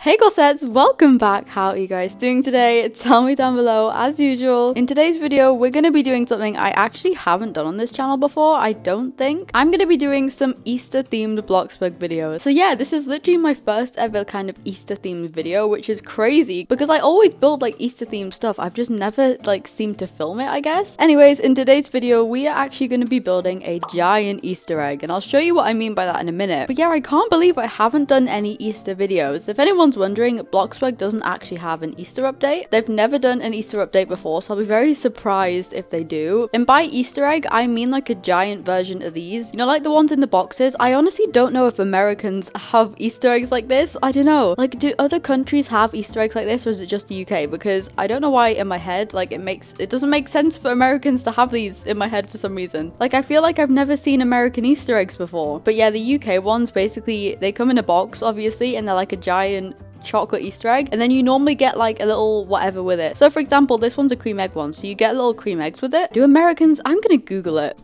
Hey glossettes, welcome back. How are you guys doing today? Tell me down below as usual. In today's video, we're going to be doing something I actually haven't done on this channel before, I don't think. I'm going to be doing some Easter themed bloxburg videos. So yeah, this is literally my first ever kind of Easter themed video, which is crazy because I always build like Easter themed stuff. I've just never like seemed to film it, I guess. Anyways, in today's video, we are actually going to be building a giant Easter egg, and I'll show you what I mean by that in a minute. But yeah, I can't believe I haven't done any Easter videos. If anyone's wondering, bloxburg doesn't actually have an Easter update. They've never done an Easter update before, so I'll be very surprised if they do. And by Easter egg, I mean like a giant version of these. You know, like the ones in the boxes. I honestly don't know if Americans have Easter eggs like this. I don't know. Like, do other countries have Easter eggs like this, or is it just the UK? Because I don't know why in my head, like it doesn't make sense for Americans to have these in my head for some reason. Like, I feel like I've never seen American Easter eggs before. But yeah, the UK ones, basically, they come in a box, obviously, and they're like a giant chocolate Easter egg, and then you normally get like a little whatever with it. So for example, this one's a cream egg one, so you get little cream eggs with it. Do Americans? I'm gonna Google it.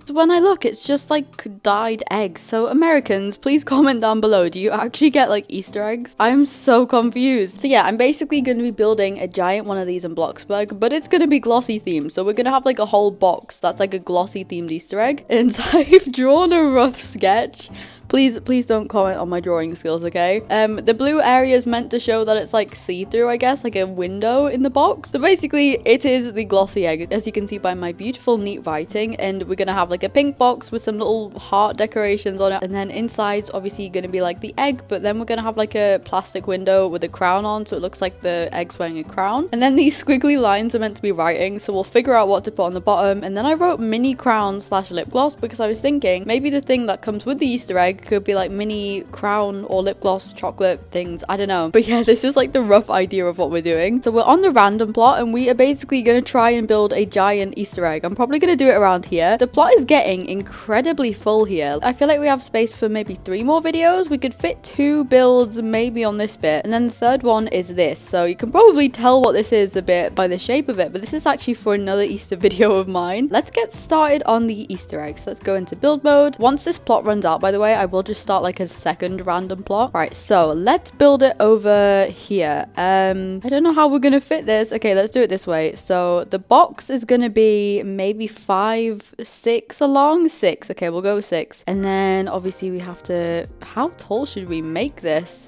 So when I look, it's just like dyed eggs. So Americans, please comment down below, do you actually get like Easter eggs? I'm so confused. So yeah, I'm basically going to be building a giant one of these in bloxburg, but it's going to be glossy themed. So we're going to have like a whole box that's like a glossy themed Easter egg. And I've drawn a rough sketch. Please don't comment on my drawing skills, okay? The blue area is meant to show that it's like see-through, I guess, like a window in the box. So basically, it is the glossy egg, as you can see by my beautiful, neat writing. And we're gonna have like a pink box with some little heart decorations on it. And then inside's obviously gonna be like the egg, but then we're gonna have like a plastic window with a crown on, so it looks like the egg's wearing a crown. And then these squiggly lines are meant to be writing, so we'll figure out what to put on the bottom. And then I wrote mini crown / lip gloss because I was thinking maybe the thing that comes with the Easter egg could be like mini crown or lip gloss chocolate things, I don't know. But yeah, this is like the rough idea of what we're doing. So we're on the random plot, and we are basically going to try and build a giant Easter egg. I'm probably going to do it around here. The plot is getting incredibly full here. I feel like we have space for maybe 3 more videos. We could fit 2 builds maybe on this bit, and then the third one is this. So you can probably tell what this is a bit by the shape of it, but this is actually for another Easter video of mine. Let's get started on the Easter eggs. Let's go into build mode. Once this plot runs out, by the way, I will just start like a second random plot. Right, so let's build it over here. I don't know how we're gonna fit this. Okay, let's do it this way. So the box is gonna be maybe 5, 6 along. 6. Okay, we'll go 6. And then obviously we have to, how tall should we make this?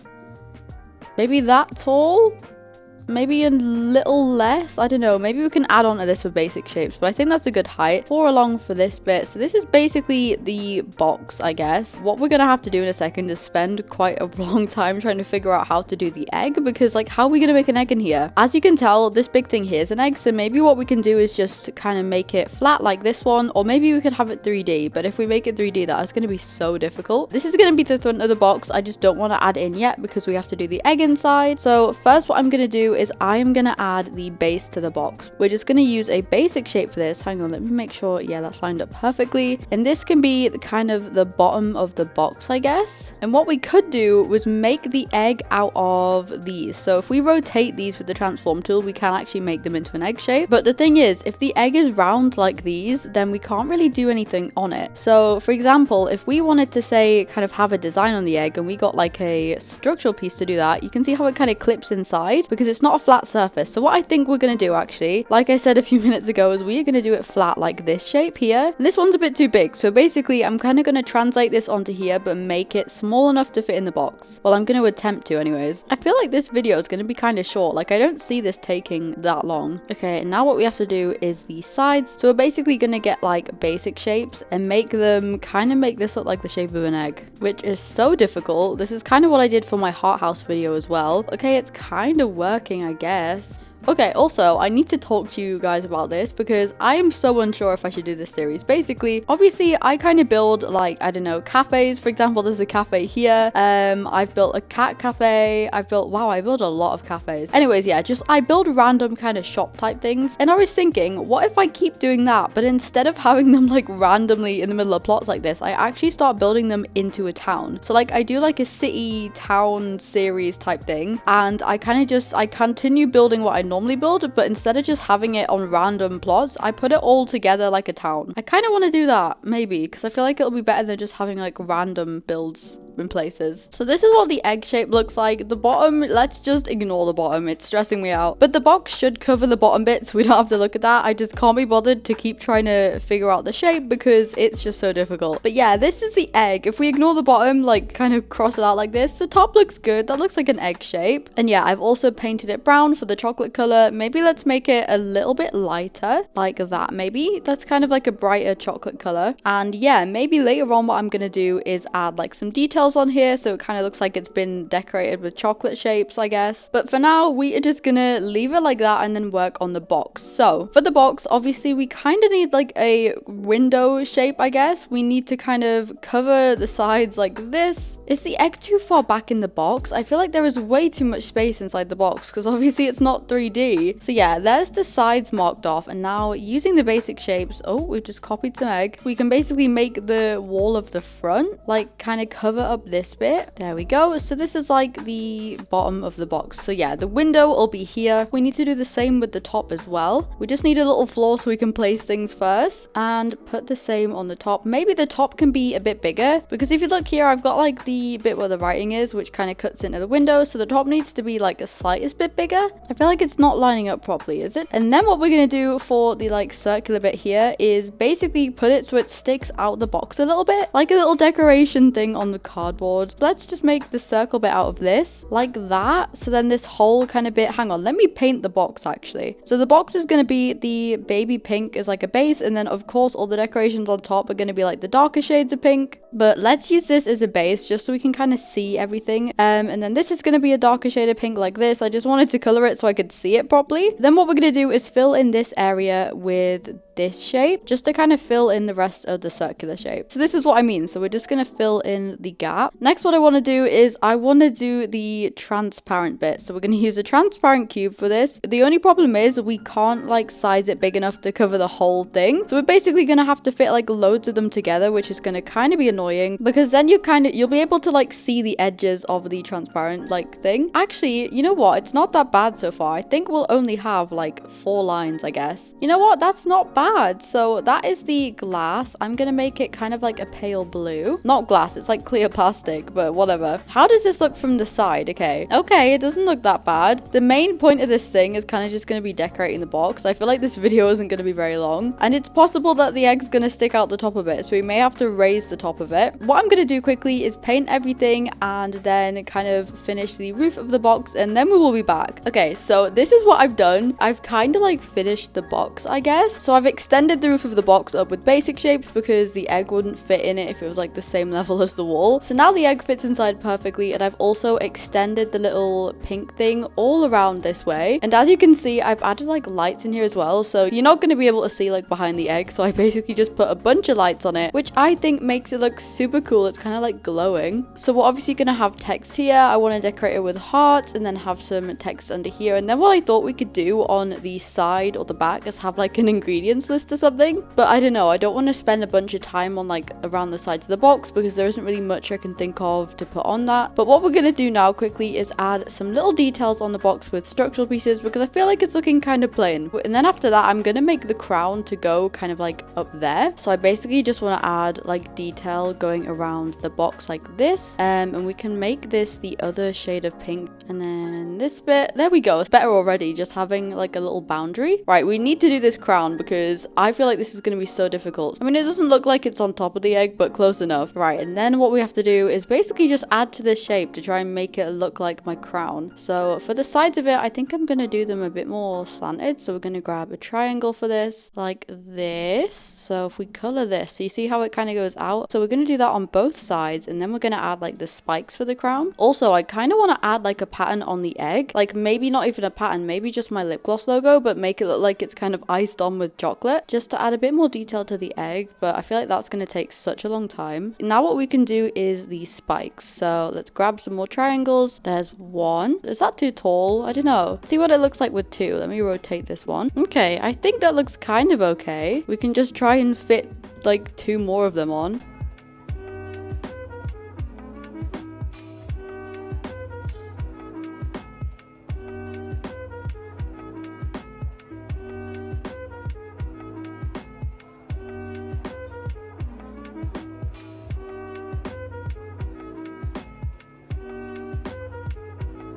Maybe that tall? Maybe a little less, I don't know. Maybe we can add on to this for basic shapes, but I think that's a good height. 4 along for this bit. So this is basically the box, I guess. What we're gonna have to do in a second is spend quite a long time trying to figure out how to do the egg, because like, how are we gonna make an egg in here? As you can tell, this big thing here is an egg, so maybe what we can do is just kind of make it flat like this one, or maybe we could have it 3D, but if we make it 3D, that is gonna be so difficult. This is gonna be the front of the box. I just don't want to add in yet because we have to do the egg inside. So first what I'm gonna do is I am going to add the base to the box. We're just going to use a basic shape for this. Hang on, let me make sure. Yeah, that's lined up perfectly. And this can be kind of the bottom of the box, I guess. And what we could do was make the egg out of these. So if we rotate these with the transform tool, we can actually make them into an egg shape. But the thing is, if the egg is round like these, then we can't really do anything on it. So for example, if we wanted to say kind of have a design on the egg and we got like a structural piece to do that, you can see how it kind of clips inside because it's not a flat surface. So what I think we're going to do actually, like I said a few minutes ago, is we are going to do it flat like this shape here. And this one's a bit too big. So basically I'm kind of going to translate this onto here, but make it small enough to fit in the box. Well, I'm going to attempt to anyways. I feel like this video is going to be kind of short. Like, I don't see this taking that long. Okay, and now what we have to do is the sides. So we're basically going to get like basic shapes and make them kind of make this look like the shape of an egg, which is so difficult. This is kind of what I did for my heart house video as well. Okay, it's kind of working, I guess. Okay, also, I need to talk to you guys about this because I am so unsure if I should do this series. Basically, obviously, I kind of build, like, I don't know, cafes. For example, there's a cafe here. I've built a cat cafe. Wow, I build a lot of cafes. Anyways, yeah, I build random kind of shop type things. And I was thinking, what if I keep doing that, but instead of having them, like, randomly in the middle of plots like this, I actually start building them into a town. So, like, I do, like, a city-town series type thing. And I kind of I continue building what I normally build, but instead of just having it on random plots, I put it all together like a town. I kind of want to do that, maybe, because I feel like it'll be better than just having like random builds up in places. So this is what the egg shape looks like. The bottom, let's just ignore the bottom. It's stressing me out. But the box should cover the bottom bit, so we don't have to look at that. I just can't be bothered to keep trying to figure out the shape because it's just so difficult. But yeah, this is the egg. If we ignore the bottom, like kind of cross it out like this, the top looks good. That looks like an egg shape. And yeah, I've also painted it brown for the chocolate color. Maybe let's make it a little bit lighter, like that maybe. That's kind of like a brighter chocolate color. And yeah, maybe later on what I'm gonna do is add like some details on here so it kind of looks like it's been decorated with chocolate shapes, I guess. But for now, we are just gonna leave it like that and then work on the box. So for the box, obviously we kind of need like a window shape, I guess. We need to kind of cover the sides like this. Is the egg too far back in the box? I feel like there is way too much space inside the box because obviously it's not 3D. So yeah, there's the sides marked off, and now using the basic shapes, oh, we've just copied some egg. We can basically make the wall of the front, like kind of cover up this bit. There we go. So this is like the bottom of the box. So yeah, the window will be here. We need to do the same with the top as well. We just need a little floor so we can place things first and put the same on the top. Maybe the top can be a bit bigger because if you look here, I've got like the bit where the writing is, which kind of cuts into the window. So the top needs to be like the slightest bit bigger. I feel like it's not lining up properly, is it? And then what we're going to do for the like circular bit here is basically put it so it sticks out the box a little bit, like a little decoration thing on the cardboard. Let's just make the circle bit out of this like that. So then this whole kind of bit, hang on, let me paint the box actually. So the box is going to be the baby pink as like a base, and then of course all the decorations on top are going to be like the darker shades of pink. But let's use this as a base just so we can kind of see everything. And then this is going to be a darker shade of pink like this. I just wanted to color it so I could see it properly. Then what we're going to do is fill in this area with this shape just to kind of fill in the rest of the circular shape. So this is what I mean. So we're just going to fill in the gap. Next, what I want to do is I want to do the transparent bit. So we're going to use a transparent cube for this. The only problem is we can't like size it big enough to cover the whole thing. So we're basically going to have to fit like loads of them together, which is going to kind of be annoying because then you'll be able to like see the edges of the transparent like thing. Actually, you know what? It's not that bad so far. I think we'll only have like 4 lines, I guess. You know what? That's not bad. So that is the glass. I'm gonna make it kind of like a pale blue. Not glass, it's like clear plastic, but whatever. How does this look from the side? Okay, it doesn't look that bad. The main point of this thing is kind of just gonna be decorating the box. I feel like this video isn't gonna be very long, and it's possible that the egg's gonna stick out the top of it, so we may have to raise the top of it. What I'm gonna do quickly is paint everything and then kind of finish the roof of the box, and then we will be back. Okay, so this is what I've done. I've kind of like finished the box, I guess. So I've extended the roof of the box up with basic shapes because the egg wouldn't fit in it if it was like the same level as the wall. So now the egg fits inside perfectly, and I've also extended the little pink thing all around this way. And as you can see, I've added like lights in here as well, so you're not going to be able to see like behind the egg. So I basically just put a bunch of lights on it, which I think makes it look super cool. It's kind of like glowing. So we're obviously going to have text here. I want to decorate it with hearts and then have some text under here. And then what I thought we could do on the side or the back is have like an ingredients list or something. But I don't know. I don't want to spend a bunch of time on like around the sides of the box because there isn't really much I can think of to put on that. But what we're going to do now quickly is add some little details on the box with structural pieces because I feel like it's looking kind of plain. And then after that, I'm going to make the crown to go kind of like up there. So I basically just want to add like detail going around the box like this. And we can make this the other shade of pink. And then this bit, there we go. It's better already, just having like a little boundary. Right, we need to do this crown because I feel like this is going to be so difficult. I mean, it doesn't look like it's on top of the egg, but close enough. Right, and then what we have to do is basically just add to this shape to try and make it look like my crown. So for the sides of it, I think I'm going to do them a bit more slanted. So we're going to grab a triangle for this, like this. So if we color this, so you see how it kind of goes out? So we're going to do that on both sides, and then we're going to add like the spikes for the crown. Also, I kind of want to add like a pattern on the egg, like maybe not even a pattern, maybe just my lip gloss logo, but make it look like it's kind of iced on with chocolate, just to add a bit more detail to the egg. But I feel like that's going to take such a long time. Now what we can do is the spikes. So let's grab some more triangles. There's one. Is that too tall? I don't know. See what it looks like with two. Let me rotate this one. Okay, I think that looks kind of okay. We can just try and fit like 2 more of them on.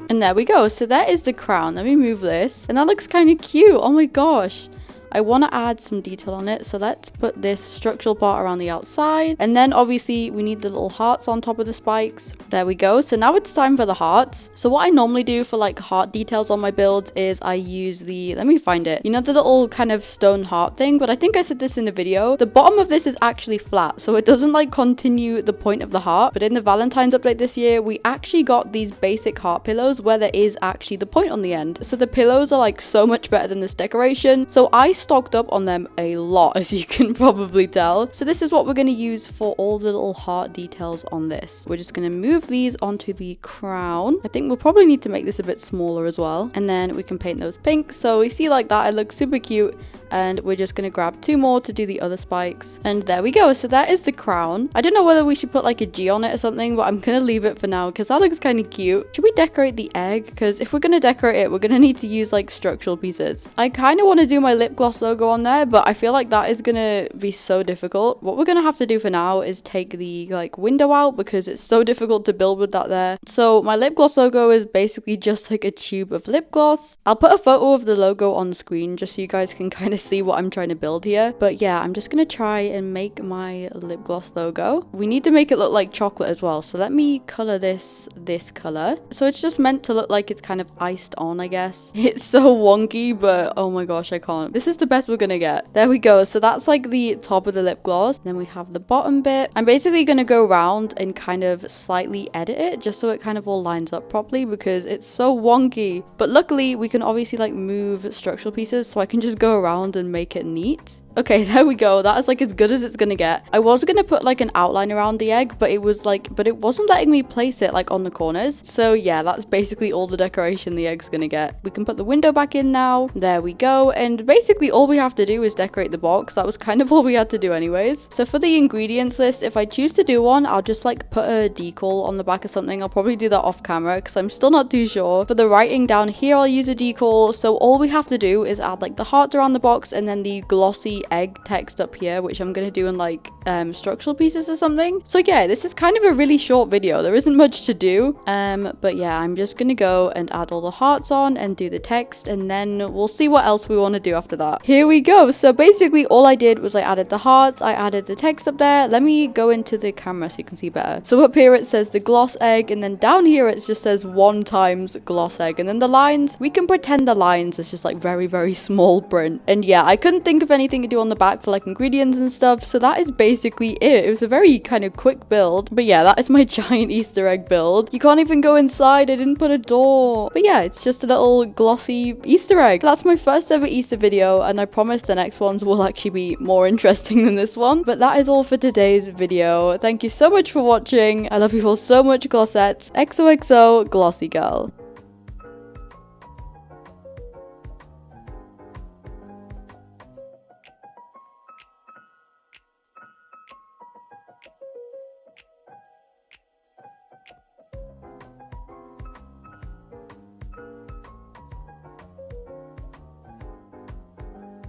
And there we go. So that is the crown. Let me move this. And that looks kind of cute. Oh my gosh. I want to add some detail on it, so let's put this structural part around the outside, and then obviously we need the little hearts on top of the spikes. There we go. So now it's time for the hearts. So what I normally do for like heart details on my builds is I use the, let me find it, you know, the little kind of stone heart thing, but I think I said this in the video, the bottom of this is actually flat, so it doesn't like continue the point of the heart. But in the Valentine's update this year, we actually got these basic heart pillows where there is actually the point on the end, so the pillows are like so much better than this decoration. So I stocked up on them a lot, as you can probably tell. So this is what we're going to use for all the little heart details on this. We're just going to move these onto the crown. I think we'll probably need to make this a bit smaller as well, and then we can paint those pink. So we see like that, it looks super cute. And we're just gonna grab 2 more to do the other spikes, and there we go. So that is the crown. I don't know whether we should put like a G on it or something, but I'm gonna leave it for now because that looks kind of cute. Should we decorate the egg? Because if we're gonna decorate it, we're gonna need to use like structural pieces. I kind of want to do my lip gloss logo on there, but I feel like that is gonna be so difficult. What we're gonna have to do for now is take the like window out because it's so difficult to build with that there. So my lip gloss logo is basically just like a tube of lip gloss. I'll put a photo of the logo on screen just so you guys can kind of see what I'm trying to build here. But yeah, I'm just gonna try and make my lip gloss logo. We need to make it look like chocolate as well, so let me color this color. So it's just meant to look like it's kind of iced on, I guess. It's so wonky, but oh my gosh, I can't. This is the best we're gonna get. There we go. So that's like the top of the lip gloss. Then we have the bottom bit. I'm basically gonna go around and kind of slightly edit it just so it kind of all lines up properly because it's so wonky. But luckily we can obviously like move structural pieces, so I can just go around and make it neat. Okay, there we go. That is like as good as it's gonna get. I was gonna put like an outline around the egg, but it wasn't letting me place it like on the corners. So yeah, that's basically all the decoration the egg's gonna get. We can put the window back in now. There we go. And basically all we have to do is decorate the box. That was kind of all we had to do anyways. So for the ingredients list, if I choose to do one, I'll just like put a decal on the back of something. I'll probably do that off camera because I'm still not too sure. For the writing down here, I'll use a decal. So all we have to do is add like the hearts around the box and then the glossy egg text up here, which I'm gonna do in like structural pieces or something. So yeah, this is kind of a really short video. There isn't much to do, but yeah, I'm just gonna go and add all the hearts on and do the text, and then we'll see what else we want to do after that. Here we go. So basically all I did was I added the hearts, I added the text up there. Let me go into the camera so you can see better. So up here it says the gloss egg, and then down here it just says 1 times gloss egg, and then the lines, we can pretend the lines is just like very small print. And yeah, I couldn't think of anything to do on the back for like ingredients and stuff, so that is basically it. It was a very kind of quick build, but yeah, that is my giant Easter egg build. You can't even go inside. I didn't put a door, but yeah, it's just a little glossy Easter egg. That's my first ever Easter video, and I promise the next ones will actually be more interesting than this one. But that is all for today's video. Thank you so much for watching. I love you all so much, glossettes. XOXO glossy girl.